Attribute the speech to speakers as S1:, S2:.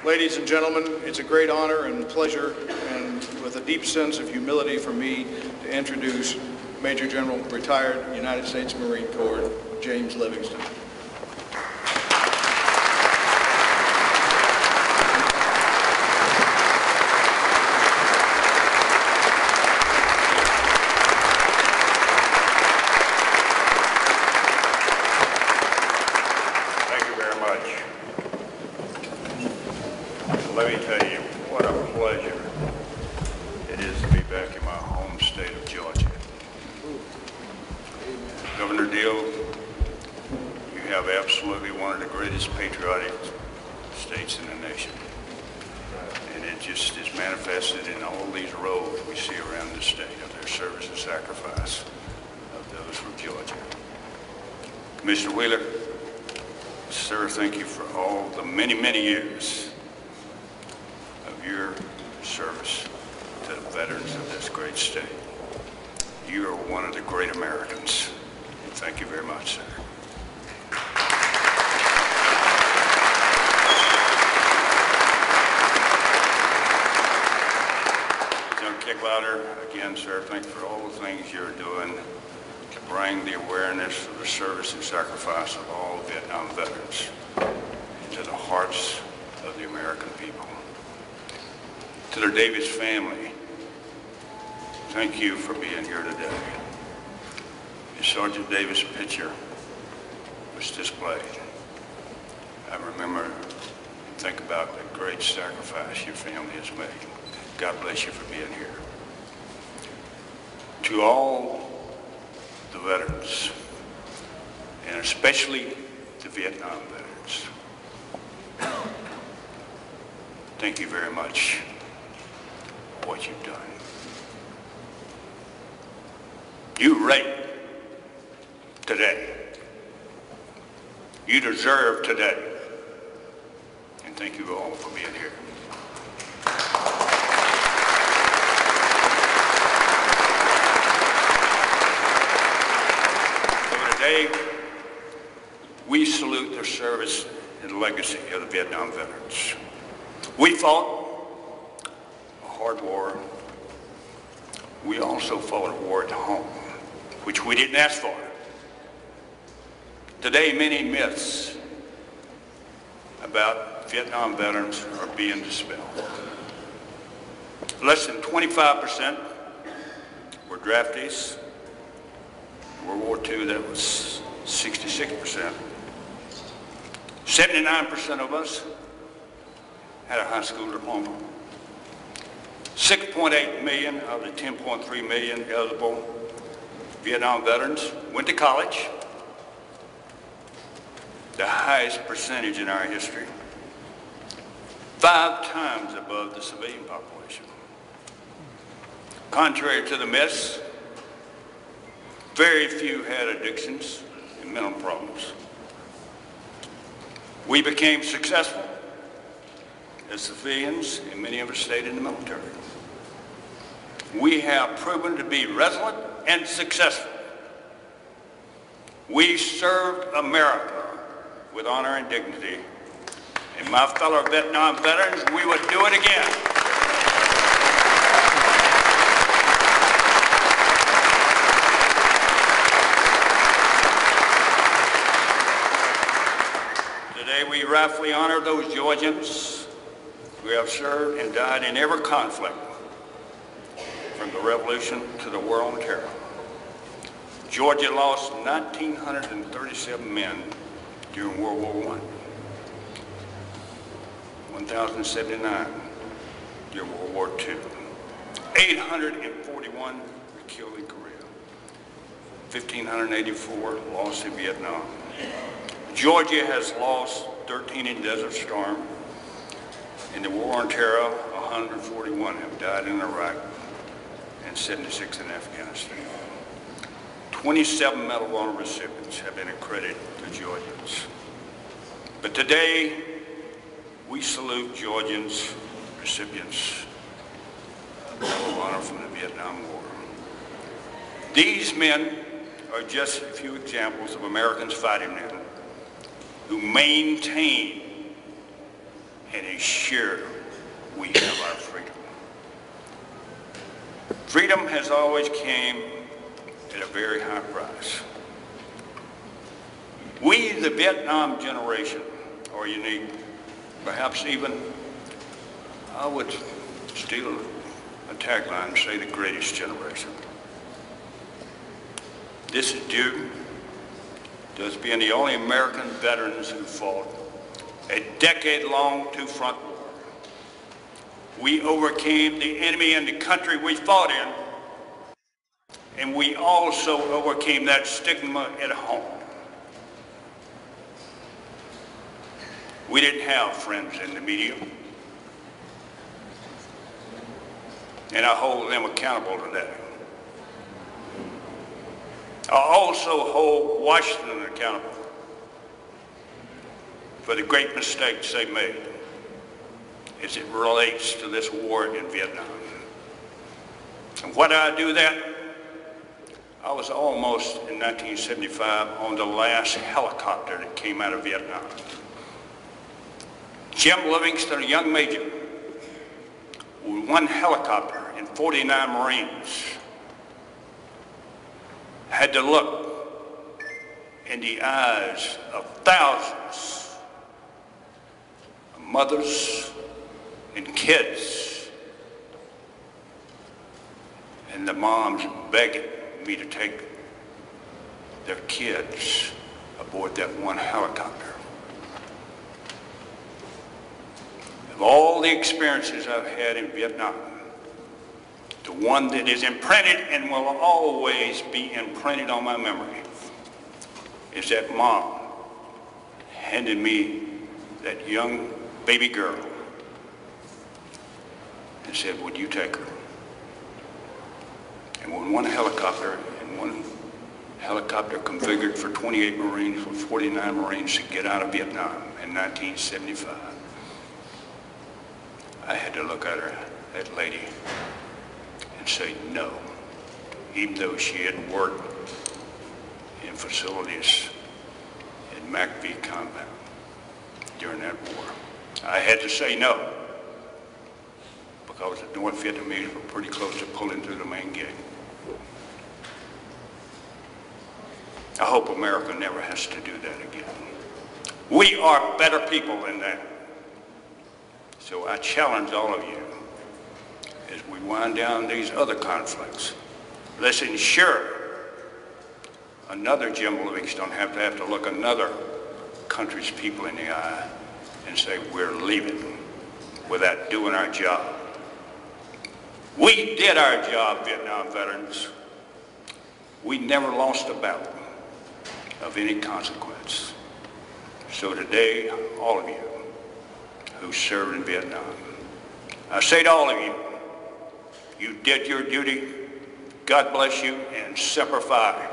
S1: Ladies and gentlemen, it's a great honor and pleasure, and with a deep sense of humility for me, to introduce Major General, retired United States Marine Corps, James Livingston.
S2: Let me tell you what a pleasure it is to be back in my home state of Georgia. Governor Deal, you have absolutely one of the greatest patriotic states in the nation. And it just is manifested in all these roads we see around the state of their service and sacrifice of those from Georgia. Commissioner Wheeler, sir, thank you for all the many, many years your service to the veterans of this great state. You are one of the great Americans. And thank you very much, sir. John Kicklouder, again, sir, thank you for all the things you're doing to bring the awareness of the service and sacrifice of all Vietnam veterans into the hearts of the American people. To the Davis family, thank you for being here today. Sergeant Davis' picture was displayed. I remember and think about the great sacrifice your family has made. God bless you for being here. To all the veterans, and especially the Vietnam veterans, thank you very much for what you've done. You rate today. You deserve today. And thank you all for being here. So today, we salute the service and legacy of the Vietnam veterans. We fought a hard war. We also fought a war at home, which we didn't ask for. Today, many myths about Vietnam veterans are being dispelled. Less than 25% were draftees. In World War II, that was 66%. 79% of us had a high school diploma. 6.8 million of the 10.3 million eligible Vietnam veterans went to college, the highest percentage in our history, 5 times above the civilian population. Contrary to the myths, very few had addictions and mental problems. We became successful as civilians, and many of us stayed in the military. We have proven to be resilient and successful. We served America with honor and dignity. And my fellow Vietnam veterans, we would do it again. Today we rightfully honor those Georgians who have served and died in every conflict, from the Revolution to the War on Terror. Georgia lost 1,937 men during World War I, 1,079 during World War II, 841 were killed in Korea, 1,584 lost in Vietnam. Georgia has lost 13 in Desert Storm. In the War on Terror, 141 have died in Iraq and 76 in Afghanistan. 27 Medal of Honor recipients have been accredited to Georgians. But today, we salute Georgians, recipients of the Medal of Honor from the Vietnam War. These men are just a few examples of Americans fighting men who maintain and ensure we have our freedom. Freedom has always came at a very high price. We, the Vietnam generation, are unique. Perhaps even, I would steal a tagline and say the greatest generation. This is due to us being the only American veterans who fought a decade-long two-front war. We overcame the enemy in the country we fought in, and we also overcame that stigma at home. We didn't have friends in the media, and I hold them accountable to that. I also hold Washington accountable for the great mistakes they made as it relates to this war in Vietnam. And why did I do that? I was almost, in 1975, on the last helicopter that came out of Vietnam. Jim Livingston, a young major, with one helicopter and 49 Marines, had to look in the eyes of thousands of mothers and kids, and the moms begging me to take their kids aboard that one helicopter. Of all the experiences I've had in Vietnam, the one that is imprinted and will always be imprinted on my memory is that mom handed me that young baby girl and said, "Would you take her?" And when one helicopter configured for 28 Marines with 49 Marines to get out of Vietnam in 1975, I had to look at her, that lady, and say no, even though she had worked in facilities in MACV combat during that war. I had to say no, because the North Vietnamese were pretty close to pulling through the main gate. I hope America never has to do that again. We are better people than that. So I challenge all of you, as we wind down these other conflicts, let's ensure another Jim Livingston have to look another country's people in the eye and say, we're leaving without doing our job. We did our job, Vietnam veterans. We never lost a battle of any consequence. So today, all of you who served in Vietnam, I say to all of you, you did your duty. God bless you, and Semper Fi.